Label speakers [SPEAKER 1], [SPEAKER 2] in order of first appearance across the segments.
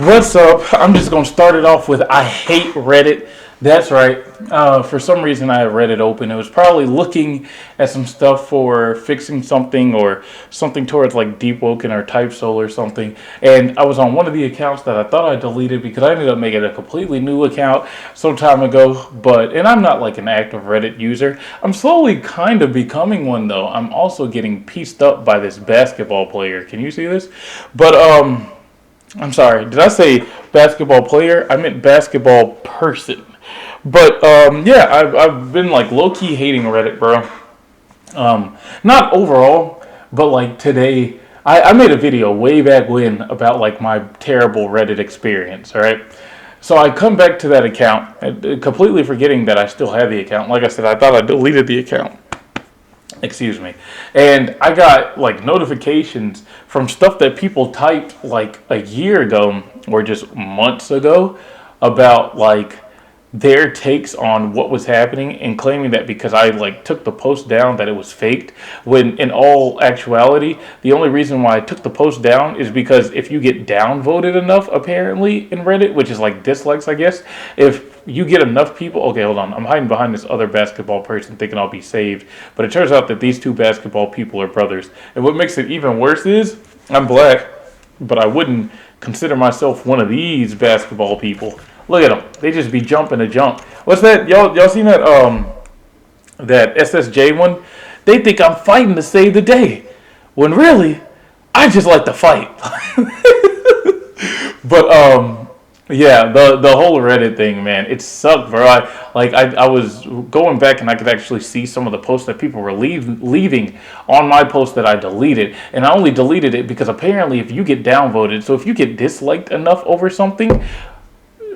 [SPEAKER 1] What's up? I'm just gonna start it off with I hate Reddit. That's right. For some reason, I have Reddit open. It was probably looking at some stuff for fixing something or something towards like Deep Woken or Type Soul or something. And I was on one of the accounts that I thought I deleted because I ended up making a completely new account some time ago. And I'm not like an active Reddit user. I'm slowly kind of becoming one though. I'm also getting pieced up by this basketball player. Can you see this? But I'm sorry. Did I say basketball player? I meant basketball person. But yeah, I've been like low key hating Reddit, bro. Not overall, but like today, I made a video way back when about like my terrible Reddit experience. All right. So I come back to that account, completely forgetting that I still have the account. Like I said, I thought I deleted the account. Excuse me. And I got like notifications from stuff that people typed like a year ago or just months ago about like their takes on what was happening and claiming that because I like took the post down that it was faked, when in all actuality the only reason why I took the post down is because if you get downvoted enough apparently in Reddit, which is like dislikes I guess, if you get enough people, okay, hold on, I'm hiding behind this other basketball person thinking I'll be saved, but it turns out that these two basketball people are brothers. And what makes it even worse is I'm black, but I wouldn't consider myself one of these basketball people. Look at them. They just be jumping a jump. What's that? Y'all seen that that SSJ one? They think I'm fighting to save the day. When really, I just like to fight. But yeah, the whole Reddit thing, man, it sucked, bro. I was going back and I could actually see some of the posts that people were leaving on my post that I deleted, and I only deleted it because apparently if you get downvoted, so if you get disliked enough over something,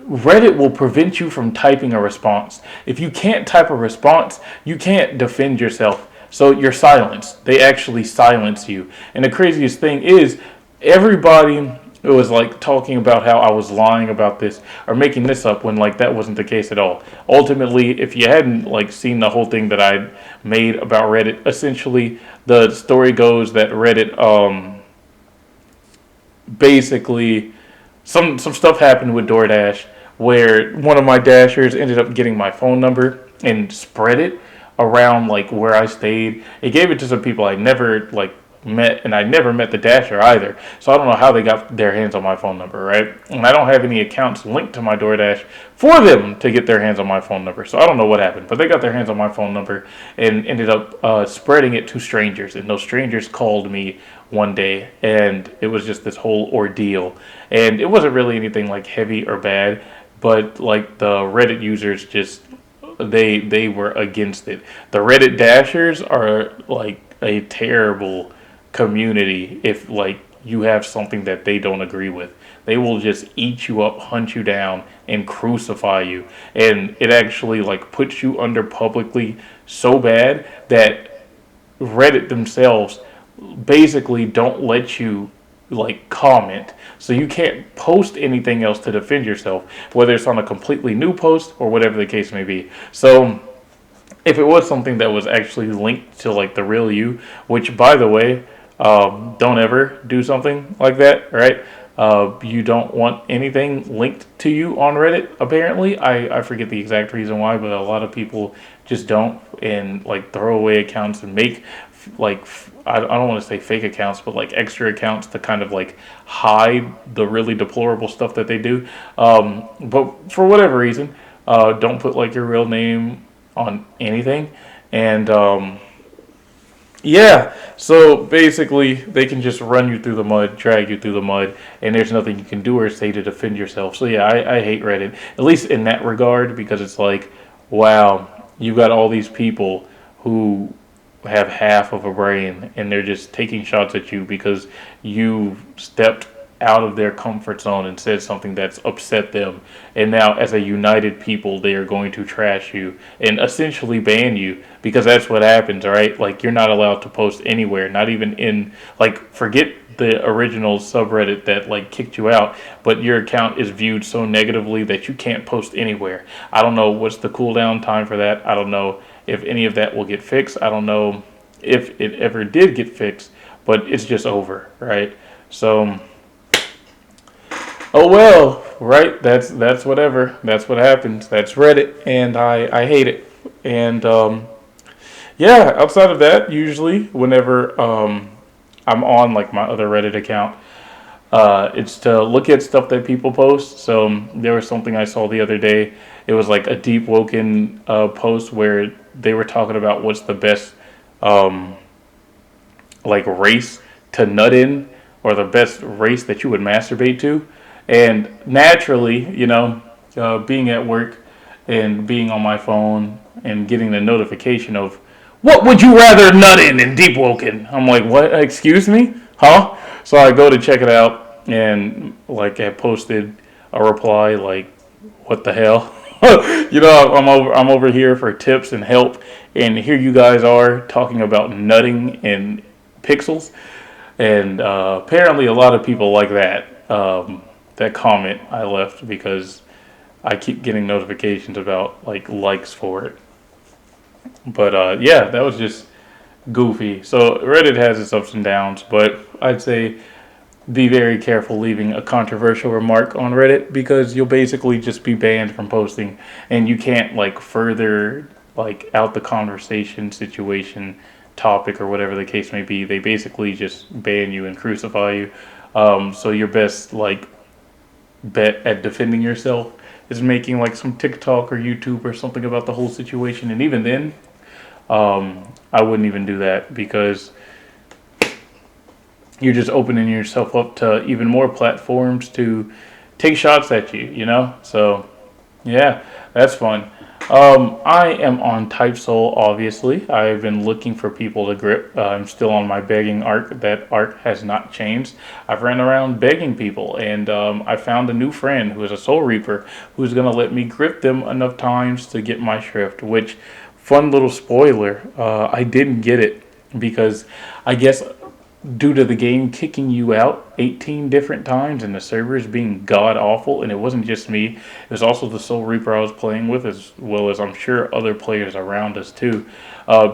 [SPEAKER 1] Reddit will prevent you from typing a response. If you can't type a response, you can't defend yourself. So you're silenced. They actually silence you. And the craziest thing is, everybody was like talking about how I was lying about this or making this up when like that wasn't the case at all. Ultimately, if you hadn't like seen the whole thing that I made about Reddit, essentially the story goes that Reddit basically some stuff happened with DoorDash where one of my dashers ended up getting my phone number and spread it around like where I stayed. It gave it to some people I never like met, and I never met the dasher either. So I don't know how they got their hands on my phone number, right? And I don't have any accounts linked to my DoorDash for them to get their hands on my phone number. So I don't know what happened, but they got their hands on my phone number and ended up spreading it to strangers. And those strangers called me one day, and it was just this whole ordeal. And it wasn't really anything like heavy or bad, but like the Reddit users just they were against it. The Reddit dashers are like a terrible community if like you have something that they don't agree with. They will just eat you up, hunt you down, and crucify you. And it actually like puts you under publicly so bad that Reddit themselves basically don't let you like comment, so you can't post anything else to defend yourself, whether it's on a completely new post or whatever the case may be. So if it was something that was actually linked to like the real you, which by the way, don't ever do something like that, right? You don't want anything linked to you on Reddit. Apparently, I forget the exact reason why, but a lot of people just don't, and like throw away accounts and make like I don't want to say fake accounts, but like extra accounts to kind of like hide the really deplorable stuff that they do. But for whatever reason, don't put like your real name on anything, and yeah, so basically they can just run you through the mud, drag you through the mud, and there's nothing you can do or say to defend yourself. So yeah, I hate Reddit, at least in that regard, because it's like, wow, you got all these people who have half of a brain and they're just taking shots at you because you stepped out of their comfort zone and said something that's upset them, and now as a united people they are going to trash you and essentially ban you, because that's what happens, right? Like you're not allowed to post anywhere, not even in like, forget the original subreddit that like kicked you out, but your account is viewed so negatively that you can't post anywhere. I don't know what's the cooldown time for that. I don't know if any of that will get fixed. I don't know if it ever did get fixed, but it's just over, right? So Oh well, right? That's whatever. That's what happens. That's Reddit, and I hate it. And yeah, outside of that, usually whenever I'm on like my other Reddit account, it's to look at stuff that people post. So there was something I saw the other day. It was like a deep woken post where they were talking about what's the best um, like race to nut in, or the best race that you would masturbate to. And naturally, being at work and being on my phone and getting the notification of what would you rather nut in Deep Woken? I'm like, what? Excuse me? Huh? So I go to check it out, and like I posted a reply like, what the hell? I'm over here for tips and help, and here you guys are talking about nutting in pixels. And apparently, a lot of people like that comment I left, because I keep getting notifications about like likes for it. But yeah, that was just goofy. So Reddit has its ups and downs, but I'd say be very careful leaving a controversial remark on Reddit, because you'll basically just be banned from posting, and you can't like further like out the conversation, situation, topic, or whatever the case may be. They basically just ban you and crucify you. So your best like bet at defending yourself is making like some TikTok or YouTube or something about the whole situation. And even then, I wouldn't even do that, because you're just opening yourself up to even more platforms to take shots at you. So, yeah, that's fun. I am on Type Soul, obviously. I've been looking for people to grip. I'm still on my begging arc. That arc has not changed. I've ran around begging people, and I found a new friend who is a Soul Reaper who's going to let me grip them enough times to get my Shrift, which, fun little spoiler, I didn't get it because I guess due to the game kicking you out 18 different times and the servers being god awful, and it wasn't just me, it was also the Soul Reaper I was playing with, as well as I'm sure other players around us too,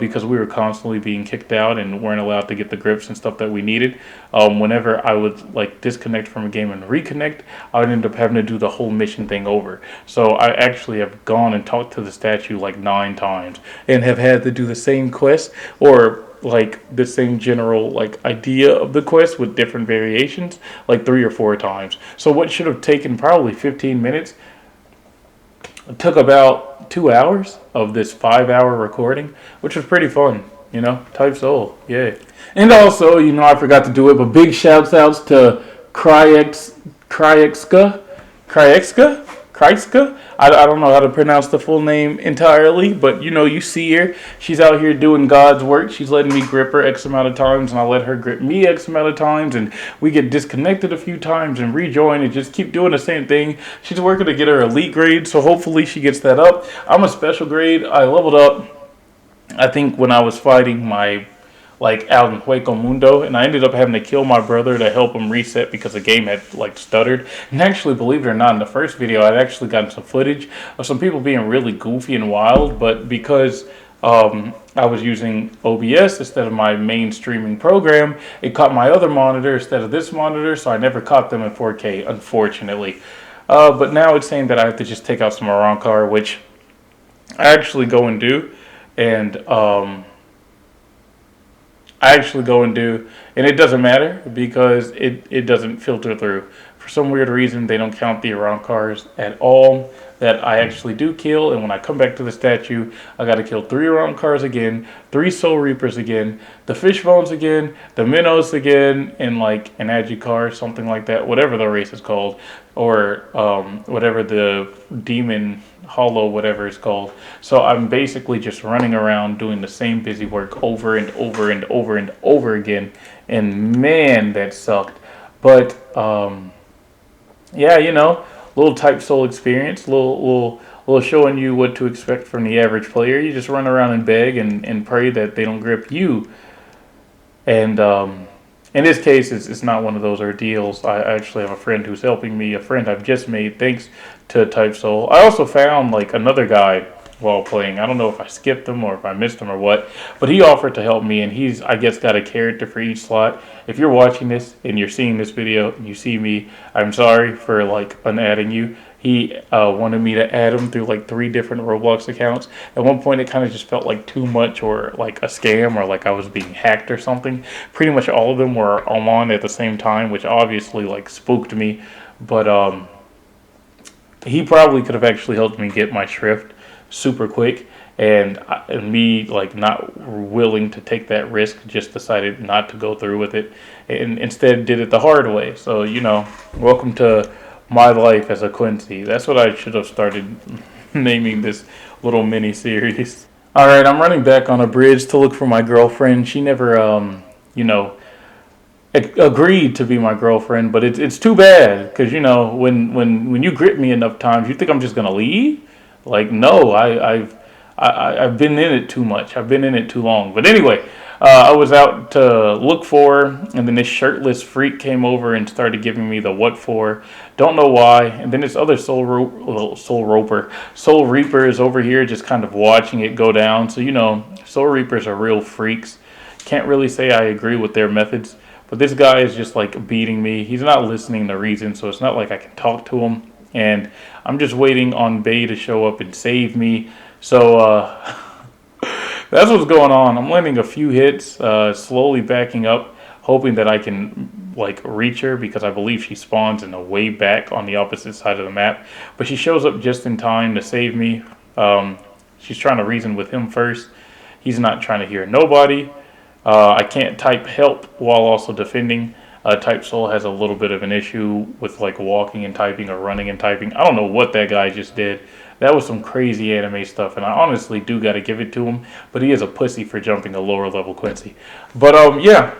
[SPEAKER 1] because we were constantly being kicked out and weren't allowed to get the grips and stuff that we needed. Whenever I would like disconnect from a game and reconnect, I would end up having to do the whole mission thing over. So I actually have gone and talked to the statue like 9 times and have had to do the same quest, or like the same general like idea of the quest with different variations like 3 or 4 times. So what should have taken probably 15 minutes took about 2 hours of this 5 hour recording, which was pretty fun. Type Soul, yeah. And also, I forgot to do it, but big shouts outs to Krieska. I don't know how to pronounce the full name entirely, but you see her. She's out here doing God's work. She's letting me grip her X amount of times, and I let her grip me X amount of times, and we get disconnected a few times and rejoin and just keep doing the same thing. She's working to get her elite grade, so hopefully she gets that up. I'm a special grade. I leveled up, I think, when I was fighting my out in Hueco Mundo, and I ended up having to kill my brother to help him reset because the game had stuttered. And actually, believe it or not, in the first video, I'd actually gotten some footage of some people being really goofy and wild, but because I was using OBS instead of my main streaming program, it caught my other monitor instead of this monitor, so I never caught them in 4K, unfortunately. But now it's saying that I have to just take out some Arrancar, which I actually go and do, and and it doesn't matter because it doesn't filter through. For some weird reason, they don't count the Arrancars at all that I actually do kill, and when I come back to the statue, I gotta kill 3 Arrancars again, 3 Soul Reapers again, the Fishbones again, the Minnows again, and an Agicar, something like that, whatever the race is called, or whatever the Demon Hollow, whatever it's called. So I'm basically just running around doing the same busy work over and over and over and over again, and man, that sucked. But yeah, little Type Soul experience, little showing you what to expect from the average player. You just run around and beg and pray that they don't grip you. And in this case, it's not one of those ordeals. I actually have a friend who's helping me, a friend I've just made thanks to Type Soul. I also found another guy while playing. I don't know if I skipped him or if I missed him or what, but he offered to help me, and he's, I guess, got a character for each slot. If you're watching this and you're seeing this video and you see me, I'm sorry for like unadding you. He wanted me to add him through like 3 different Roblox accounts. At one point, it kind of just felt like too much or like a scam or like I was being hacked or something. Pretty much all of them were on at the same time, which obviously like spooked me. But he probably could have actually helped me get my Shrift super quick. And me like not willing to take that risk, just decided not to go through with it, and instead did it the hard way. So welcome to my life as a Quincy. That's what I should have started naming this little mini series. All right, I'm running back on a bridge to look for my girlfriend. She never, agreed to be my girlfriend, but it's too bad because when you grip me enough times, you think I'm just gonna leave. Like, no, I've been in it too much. I've been in it too long. But anyway, I was out to look for her, and then this shirtless freak came over and started giving me the what for. Don't know why. And then this other Soul Reaper is over here just kind of watching it go down. So, Soul Reapers are real freaks. Can't really say I agree with their methods. But this guy is just like beating me. He's not listening to reason, so it's not like I can talk to him. And I'm just waiting on Bay to show up and save me. So that's what's going on. I'm landing a few hits, slowly backing up, hoping that I can like reach her because I believe she spawns in the way back on the opposite side of the map. But she shows up just in time to save me. She's trying to reason with him first. He's not trying to hear nobody. I can't type help while also defending. Type Soul has a little bit of an issue with like walking and typing or running and typing. I don't know what that guy just did. That was some crazy anime stuff, and I honestly do got to give it to him. But he is a pussy for jumping a lower level Quincy. But yeah.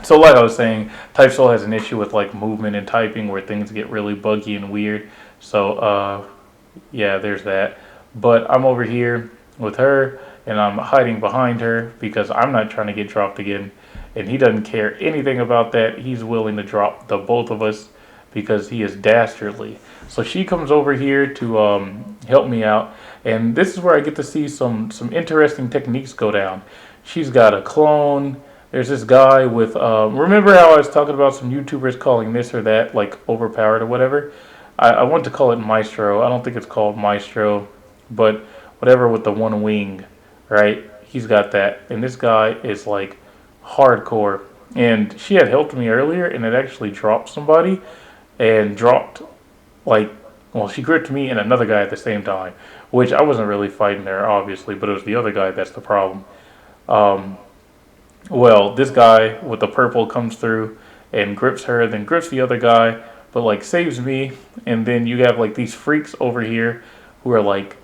[SPEAKER 1] So like I was saying, Type Soul has an issue with like movement and typing where things get really buggy and weird. So yeah, there's that. But I'm over here with her, and I'm hiding behind her because I'm not trying to get dropped again. And he doesn't care anything about that. He's willing to drop the both of us because he is dastardly. So she comes over here to help me out. And this is where I get to see some interesting techniques go down. She's got a clone. There's this guy with, remember how I was talking about some YouTubers calling this or that, like, overpowered or whatever? I want to call it Maestro. I don't think it's called Maestro, but whatever with the one wing, right? He's got that. And this guy is, like, hardcore. And she had helped me earlier, and it actually dropped somebody, and dropped, like, well, she gripped me and another guy at the same time, which I wasn't really fighting her, obviously, but it was the other guy that's the problem. Well, this guy with the purple comes through and grips her, then grips the other guy, but like saves me. And then you have like these freaks over here who are like,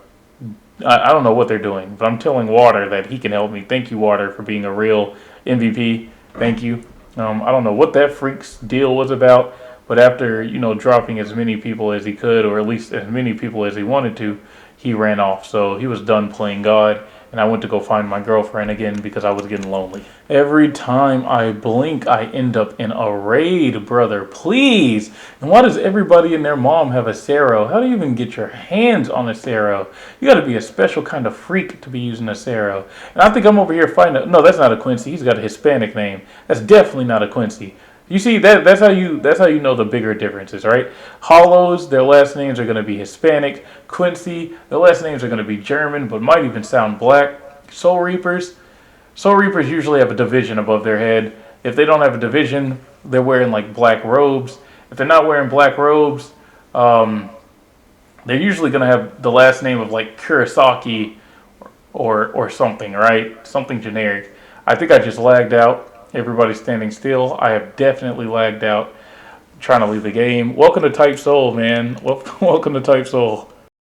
[SPEAKER 1] I don't know what they're doing, but I'm telling Water that he can help me. Thank you, Water, for being a real MVP. Thank you. I don't know what that freak's deal was about, but after, dropping as many people as he could, or at least as many people as he wanted to, he ran off. So he was done playing God. And I went to go find my girlfriend again because I was getting lonely. Every time I blink, I end up in a raid, brother. Please. And why does everybody and their mom have a Cero? How do you even get your hands on a Cero? You got to be a special kind of freak to be using a Cero. And I think I'm over here fighting. No, that's not a Quincy. He's got a Hispanic name. That's definitely not a Quincy. You see, that's how you know the bigger differences, right? Hollows, their last names are going to be Hispanic. Quincy, their last names are going to be German, but might even sound black. Soul Reapers usually have a division above their head. If they don't have a division, they're wearing like black robes. If they're not wearing black robes, they're usually going to have the last name of like Kurosaki or something, right? Something generic. I think I just lagged out. Everybody's standing still. I have definitely lagged out trying to leave the game. Welcome to Type Soul, man. Welcome to Type Soul.